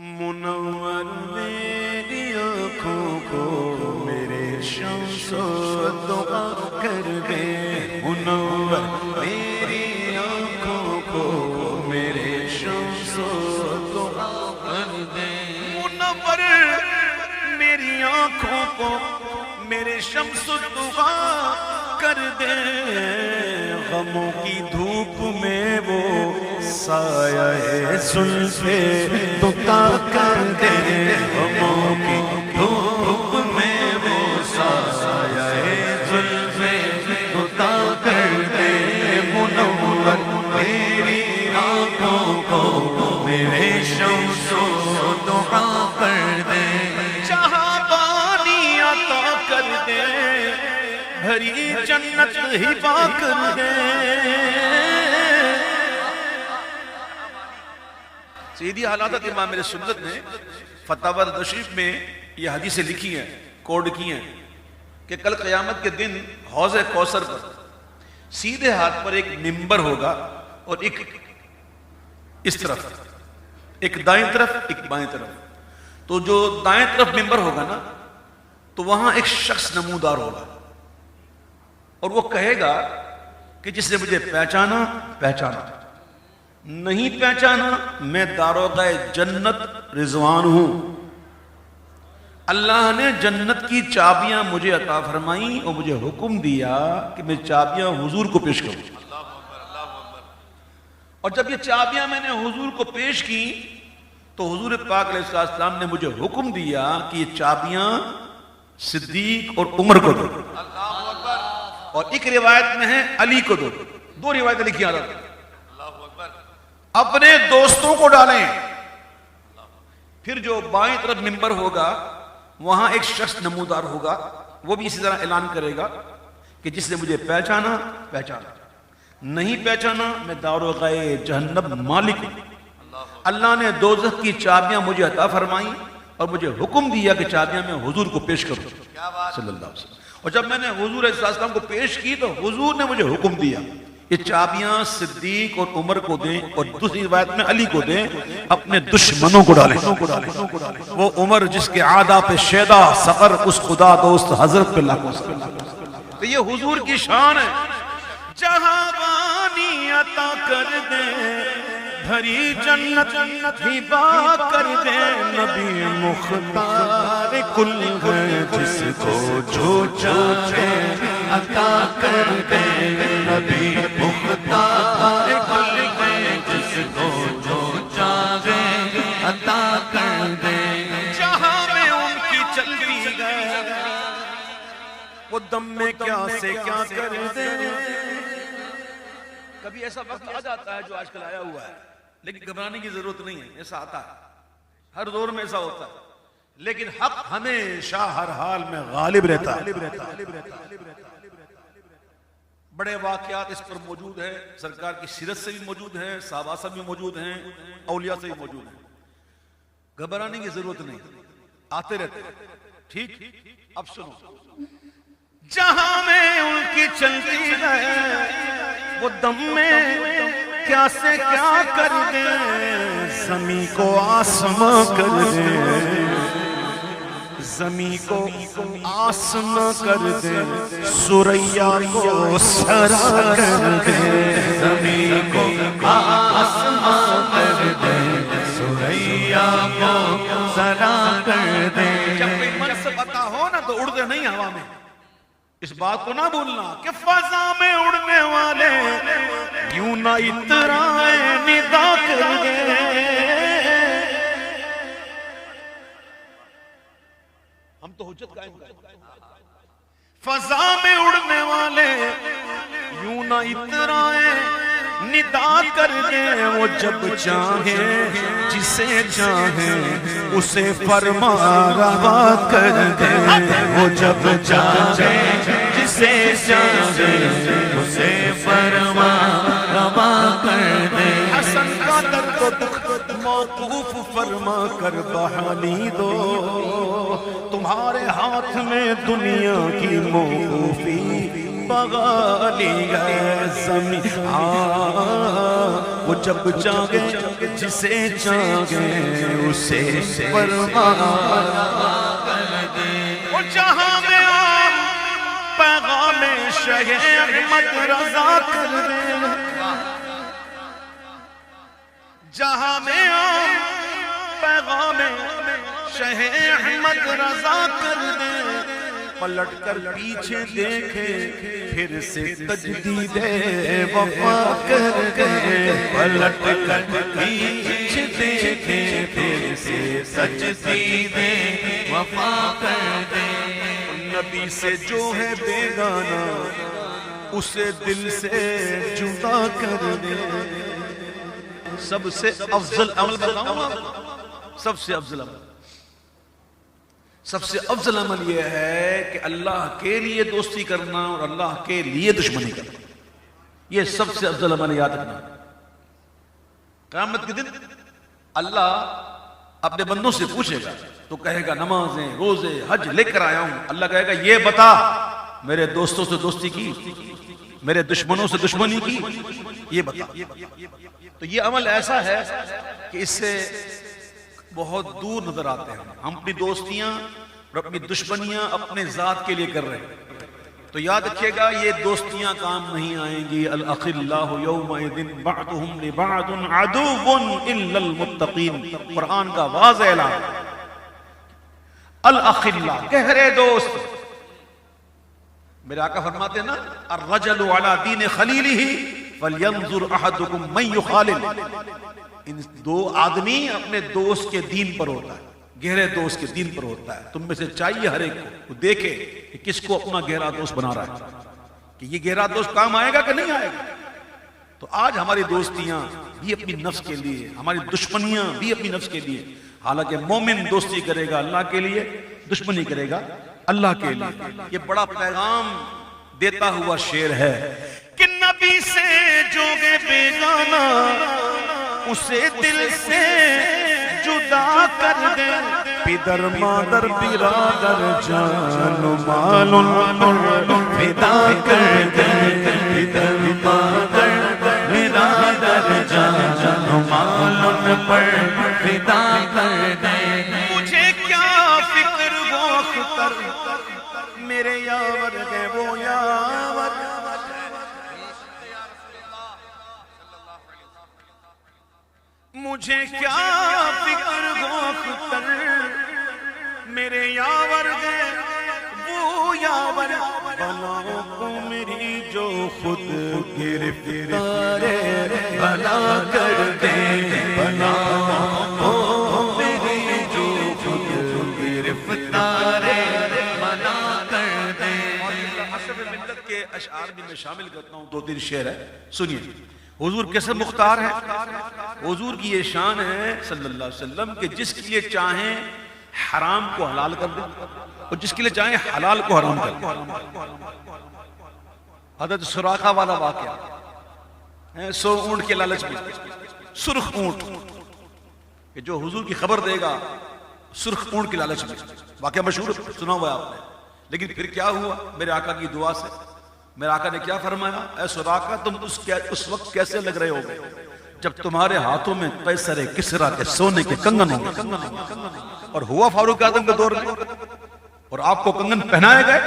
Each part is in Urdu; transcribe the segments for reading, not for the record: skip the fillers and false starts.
منور میری آنکھوں کو میرے شمس و دعا کر دے، منور میری آنکھوں کو میرے شمس و دعا کر دے، منور میری آنکھوں کو میرے شمس و دعا کر دے، غموں کی دھوپ میں وہ سایہ زلف دتا کر دے، غموں کی دھوپ میں وہ سایہ زلف دتا کر دے، منور میری آنکھوں کو میرے شمس و دعا کر دے، جہاں پانی عطا کر دے، بھری جنت ہبا کر دے۔ سیدھی حالات امام میرے سنت نے فتاوی تشریف میں یہ حدیثیں لکھی ہیں، کوڈ کی ہیں کہ کل قیامت کے دن حوض کوثر پر سیدھے ہاتھ پر ایک منبر ہوگا اور ایک اس طرف، ایک دائیں طرف ایک بائیں طرف، تو جو دائیں طرف منبر ہوگا نا تو وہاں ایک شخص نمودار ہوگا اور وہ کہے گا کہ جس نے مجھے پہچانا پہچانا، نہیں پہچانا میں داروغہ جنت رضوان ہوں، اللہ نے جنت کی چابیاں مجھے عطا فرمائیں اور مجھے حکم دیا کہ میں چابیاں حضور کو پیش کروں، اور جب یہ چابیاں میں نے حضور کو پیش کی تو حضور پاک علیہ السلام نے مجھے حکم دیا کہ یہ چابیاں صدیق اور عمر کو دو، اور ایک روایت میں ہے علی کو دو، دو روایتیں لکھی آ رہا، اپنے دوستوں کو ڈالیں۔ پھر جو بائیں طرف منبر ہوگا وہاں ایک شخص نمودار ہوگا، وہ بھی اسی طرح اعلان کرے گا کہ جس نے مجھے پہچانا پہچانا، نہیں پہچانا میں داروغہ جہنم مالک ہوں، اللہ نے دوزخ کی چابیاں مجھے عطا فرمائیں اور مجھے حکم دیا کہ چابیاں میں حضور کو پیش کروں صلی اللہ علیہ وسلم، اور جب میں نے حضور علیہ السلام کو پیش کی تو حضور نے مجھے حکم دیا یہ چابیاں صدیق اور عمر کو دیں، اور دوسری روایت میں علی کو دیں، اپنے دشمنوں کو ڈالیں، وہ عمر جس کے عادہ پہ شیدا سقر، اس خدا دوست حضرت پہ لاکھوں سلام۔ تو یہ حضور کی شان ہے، جہاں بانی عطا کر دے، بھری جنت ہبا کر دے، نبی مختار کل ہے جس کو جو چاہے عطا کر دے، نبی مختار کل ہے جس کو جو چاہے عطا کر دے، جہاں میں ان کی چلتی گئے وہ دم میں کیا سے کیا کر دے۔ کبھی ایسا وقت آ جاتا ہے جو آج کل آیا ہوا ہے، لیکن گھبرانے کی ضرورت نہیں ہے، ایسا آتا ہے، ہر دور میں ایسا ہوتا ہے، لیکن حق ہمیشہ ہر حال میں غالب رہتا ہے۔ بڑے واقعات اس پر موجود ہیں، سرکار کی سیرت سے بھی موجود ہیں، صحابہ سے بھی موجود ہیں، اولیاء سے بھی موجود ہیں، گھبرانے کی ضرورت نہیں، آتے رہتے ہیں۔ ٹھیک، اب سنو، جہاں میں ان کی چلتی ہے وہ دم میں کیا سے کیا کر دے، زمین کو آسماں کر دے، زمین کو آسماں کر دے، سوریا کو سرا کر دے، زمین کو آسماں کر دے، سوریا کو سرا کر دے۔ جب کوئی منصب عطا ہو نا تو اڑتے نہیں ہوا میں، اس بات کو نہ بھولنا کہ فضا میں اڑنے والے یوں نہ اترائے ندا کر دے، ہم تو حجت قائم کریں، فضا میں اڑنے والے یوں نہ اترائے ندا کر دے، وہ جب چاہیں جسے چاہیں اسے فرما روا کر دے، وہ جب چاہیں جسے چاہیں اسے فرما روا کر دے، حسن کا درد و دکھ موقوف فرما کر بحالی دو، تمہارے ہاتھ میں دنیا کی موقوفی بغالی ہے، زمین وہ جب چاہے جسے چاہے اسے پروان کر دے. وہ جہاں میں پیغام شہ احمد رضا کر دے. جہاں میں پیغام شہ احمد رضا کر دے. پلٹ کر پیچھے دیکھے پھر سے تجدید وفا کر دے. پلٹ کر پیچھے دیکھے پھر سے تجدید وفا کر دے. نبی سے جو ہے بیگانہ اسے دل سے جدا کر دے. سب سے افضل عمل بتاؤں آپ. سب سے افضل عمل، سب سے افضل عمل یہ ہے کہ اللہ کے لیے دوستی کرنا اور اللہ کے لیے دشمنی کرنا. یہ سب سے افضل عمل یاد رکھنا. قیامت کے دن اللہ اپنے بندوں سے پوچھے گا تو کہے گا نمازیں روزے حج لے کر آیا ہوں. اللہ کہے گا یہ بتا میرے دوستوں سے دوستی کی، میرے دشمنوں سے دشمنی کی، یہ بتا. تو یہ عمل ایسا ہے کہ اس سے بہت دور نظر آتے ہیں. ہم اپنی دوستیاں اور اپنی دشمنیاں اپنے ذات کے لیے کر رہے ہیں. تو یاد رکھیے گا یہ دوستیاں کام نہیں آئیں گی. الاخلاء یومئذ بعضهم لبعض عدو الا المتقین. قرآن کا واضح اعلان. الاخلاء گہرے دوست. میرے آقا فرماتے ہیں نا الرجل علی دین خلیلہ فلینظر احدکم من یخالل. ان دو آدمی اپنے دوست کے دین پر ہوتا ہے، گہرے دوست کے دین پر ہوتا ہے. تم میں سے چاہیے ہر ایک کو دیکھے کہ کس کو اپنا گہرا دوست بنا رہا ہے، کہ یہ گہرا دوست کام آئے گا کہ نہیں آئے گا. تو آج ہماری دوستیاں بھی اپنی نفس کے لیے، ہماری دشمنیاں بھی اپنی نفس کے لیے. حالانکہ مومن دوستی کرے گا اللہ کے لیے، دشمنی کرے گا اللہ کے لیے. یہ بڑا پیغام دیتا ہوا شعر ہے کہ نبی سے جو گے بیگانہ اسے دل سے جدا کر دے. پدر مادر برادر جان و مال فدا کر دے. پدر مادر برادر جان و مال پر فدا کر دے. مجھے کیا فکر وہ خطر میرے یاور ہے وہ یاور. مجھے کیا فکر گوختر میرے یاور ہے وہ یاور. بلاؤں کو میری جو خود گرفتار بلا کر دے. بلاؤں کو میری جو خود گرفتار بلا کر دے. حسب ملت کے اشعار بھی میں شامل کرتا ہوں. 2-3 شعر ہے سنیے. حضور کیسے مختار ہے. حضور کی یہ شان ہے صلی اللہ علیہ وسلم کہ جس کے لیے چاہیں حرام کو حلال کر دیں اور جس کے لیے چاہیں حلال کو حرام کر دیں. حضرت سراقہ والا واقعہ 100 اونٹ کے لالچ میں سرخ اونٹ کہ جو حضور کی خبر دے گا سرخ اونٹ کے لالچ میں. واقعہ مشہور سنا ہوا ہے آپ نے. لیکن پھر کیا ہوا میرے آقا کی دعا سے. میرے آقا نے کیا فرمایا اے سراقہ تم اس وقت کیسے لگ رہے ہو جب تمہارے ہاتھوں میں قیصر کسریٰ کے سونے کے کنگن ہوں گے. اور ہوا فاروق اعظم کے دور میں اور آپ کو کنگن پہنائے گئے.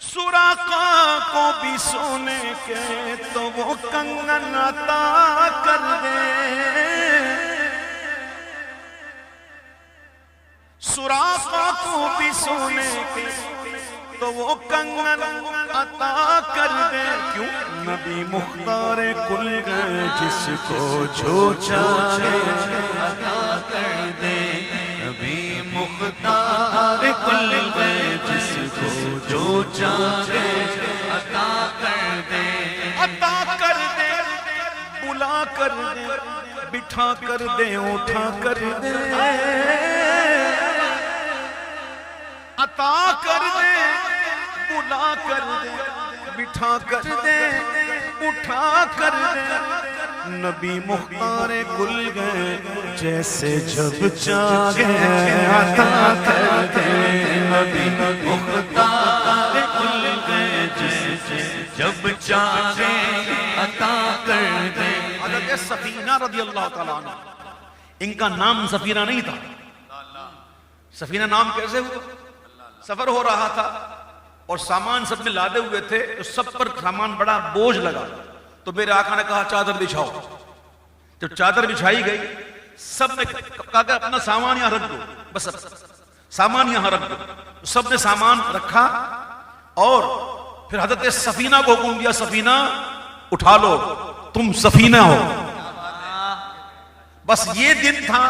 سراقہ کو بھی سونے کے تو وہ کنگن عطا کر دے. سراقہ کو بھی سونے کے تو وہ کنگن عطا کر دے. کیوں نبی مختار کل گئے جس کو جو چاہے عطا کر دے. نبی مختار کل گئے جس کو جو چاہے عطا کر دے. عطا کر دے بلا کر دے بٹھا کر دے اٹھا کر دے. عطا کر دے بلا کر دے بٹھا کر دے اٹھا کر دے. نبی مختار کل گئے جیسے جب چاہے عطا کر دے. نبی مختار کل گئے جیسے جب چاہے عطا کر دے. سفینہ رضی اللہ تعالیٰ عنہ، ان کا نام سفینہ نہیں تھا. سفینہ نام کیسے ہوا؟ سفر ہو رہا تھا اور سامان سب میں لادے ہوئے تھے، تو سب پر سامان بڑا بوجھ لگا، تو میرے آقا نے کہا چادر بچھاؤ. جب چادر بچھائی گئی سب نے کہا کہ اپنا سامان یہاں رکھ دو، بس سامان یہاں رکھ دو. سب نے سامان رکھا اور پھر حضرت سفینہ کو حکم دیا سفینہ اٹھا لو، تم سفینہ ہو. بس یہ دن تھا،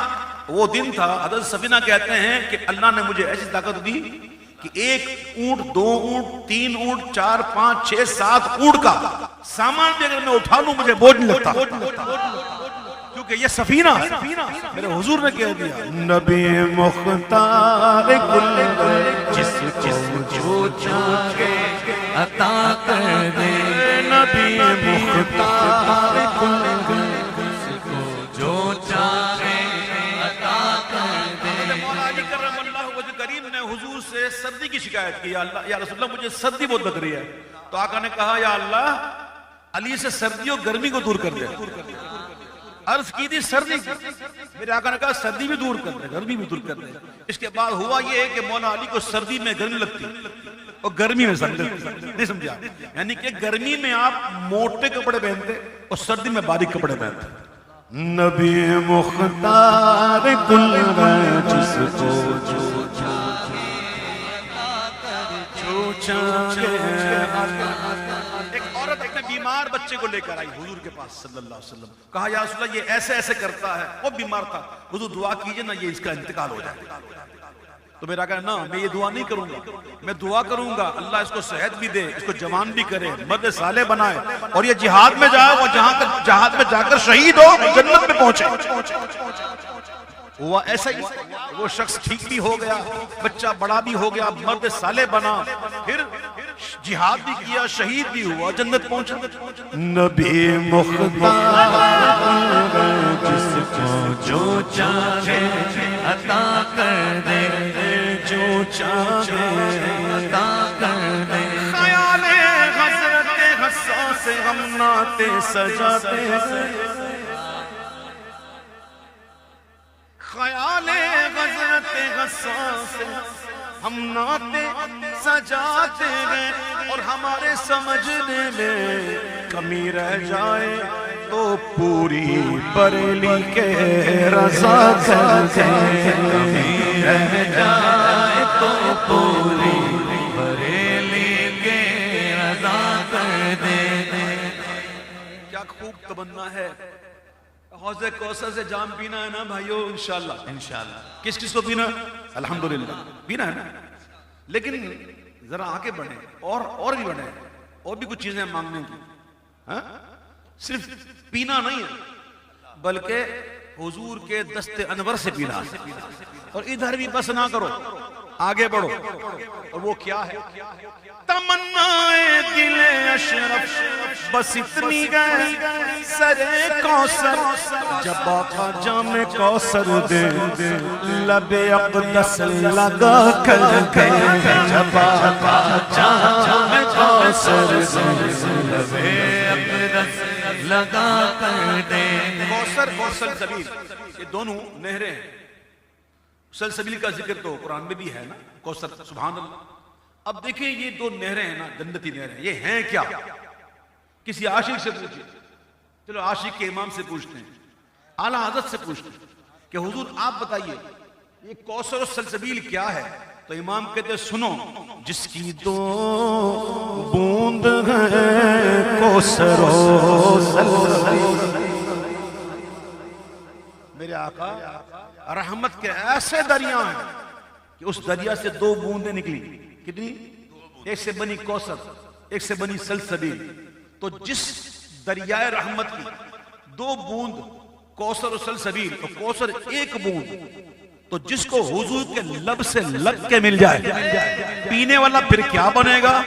وہ دن تھا. حضرت سفینہ کہتے ہیں کہ اللہ نے مجھے ایسی طاقت دی کہ 1 اونٹ 2 اونٹ 3 اونٹ 4 5 6 7 اونٹ کا سامان بھی اگر میں اٹھا لوں مجھے بوجھ نہیں لگتا، کیونکہ یہ سفینہ میرے حضور نے کہہ دیا نبی مختار کل جس کو جو چاہے عطا کر دے. نبی مختار کل جس کو جو چاہے عطا کر دے. مولا علی کرم اللہ وجہ کریم نے حضور سے سردی کی شکایت کی، یا اللہ یا رسول اللہ مجھے سردی بہت لگ رہی ہے. تو آقا نے کہا یا اللہ علی سے سردی اور گرمی کو دور کر دے. عرض کی تھی سردی کی، میرے آقا نے کہا سردی بھی دور کر دے گرمی بھی دور کر دے. اس کے بعد ہوا یہ ہے کہ مولا علی کو سردی میں گرمی لگتی اور گرمی میں سردی نہیں سمجھا، یعنی کہ گرمی میں آپ موٹے کپڑے پہنتے اور سردی میں باریک کپڑے پہنتے. نبی مختار کل جس کو جو چاہے. ایک عورت اپنے بیمار بچے کو لے کر آئی حضور کے پاس صلی اللہ علیہ وسلم. کہا یا رسول اللہ یہ ایسے ایسے کرتا ہے، وہ بیمار تھا، حضور دعا کیجئے نا یہ اس کا انتقال ہو جائے. تو میرا کہا نا میں یہ دعا نہیں کروں گا، میں دعا کروں گا اللہ اس کو صحت بھی دے، اس کو جوان بھی کرے، مرد صالح بنائے اور یہ جہاد میں جائے اور جہاد میں جا کر شہید ہو جنت میں پہنچے. ہوا ایسا ہی، وہ شخص ٹھیک بھی ہو گیا، بچہ بڑا بھی ہو گیا، مرد صالح بنا، پھر جہاد بھی کیا، شہید بھی ہوا، جنت پہنچا. نبی مختار جس کو جو چاہے عطا کر دے، جو چاہے عطا کر دے. خیال حضرت حساس ہم نعتیں سجاتے ہیں، خیال حضرت حساس ہم نعتیں سجاتے ہیں، اور ہمارے سمجھنے میں کمی رہ جائے تو پوری بریلی کے رضا کر دے. کمی رہ جائے تو پوری بریلی کے رضا کر دے. کیا خوب تمنا ہے، حوض کوثر سے جام پینا ہے نا بھائیو انشاءاللہ. کس کس کو پینا؟ الحمدللہ پینا ہے نا. لیکن ذرا آگے بڑھیں اور بھی بڑھیں، اور بھی کچھ چیزیں مانگنے کی. صرف پینا نہیں ہے بلکہ حضور کے دست انور سے پینا ہے. اور ادھر بھی بس نہ کرو، آگے بڑھو. اور وہ کیا ہے؟ تمنائے دل اشرف بس اتنی گئے سرے کوثر، جب آقا جام کوثر دے لب اقدس لگا کر دے. جب آقا جام کوثر دے لب اقدس لگا کر دے. کوثر اور سلسبیل یہ دونوں نہریں ہیں. سلسبیل کا ذکر تو قرآن میں بھی ہے نا، کوثر، سبحان اللہ. اب دیکھیں یہ دو نہریں ہیں نا، جنتی نہریں، یہ ہیں کیا؟ کسی عاشق سے پوچھیں، چلو عاشق کے امام سے پوچھتے ہیں، اعلیٰ حضرت سے پوچھتے ہیں کہ حضور آپ بتائیے یہ کوثر و سلسبیل کیا ہے؟ تو امام کہتے ہیں سنو، جس کی دو بوند ہے کوثر و سلسبیل. میرے آقا رحمت کے ایسے دریا ہیں کہ اس دریا سے 2 بوندیں نکلی. کتنی؟ ایک سے بنی کوثر، ایک سے بنی سلسبیل. تو جس دریائے رحمت کی 2 بوند کوثر و سلسبیل، اور کوثر 1 بوند، تو جس کو حضور کے لب سے لگ کے مل جائے پینے والا پھر کیا بنے گا؟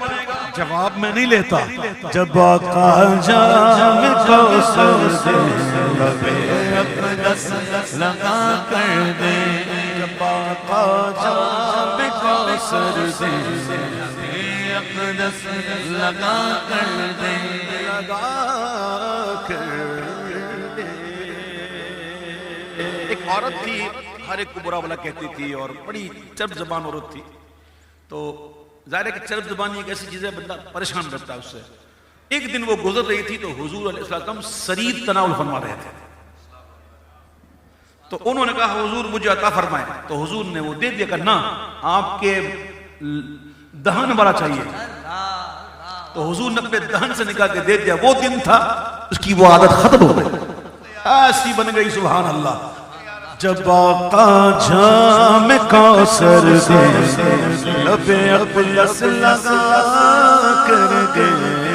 جواب میں نہیں لیتا. جب آقا جام کوثر دے لب اقدس لگا کر دے. جب آقا جام کوثر دے لب اقدس لگا کر دے. لگا کر دے. عورت تھی، ہر ایک کو برا بلا کہتی تھی اور بڑی چرب زبان عورت تھی. تو ظاہر ہے کہ چرب زبانی ایک ایسی چیز ہے بندہ پریشان رہتا ہے اس سے. ایک دن وہ گزر رہی تھی تو حضور علیہ السلام سرید تناول فرما رہے تھے. تو انہوں نے کہا حضور مجھے عطا فرمائیں. تو حضور نے وہ دے دیا کہ نہ، آپ کے دہن والا چاہیے. تو حضور نے اپنے دہن سے نکال کے دے دیا. وہ دن تھا اس کی وہ عادت ختم ہو گئی، ایسی بن گئی. سبحان اللہ. جب آقا جام کوثر دے لب اقلس لگا کر گئے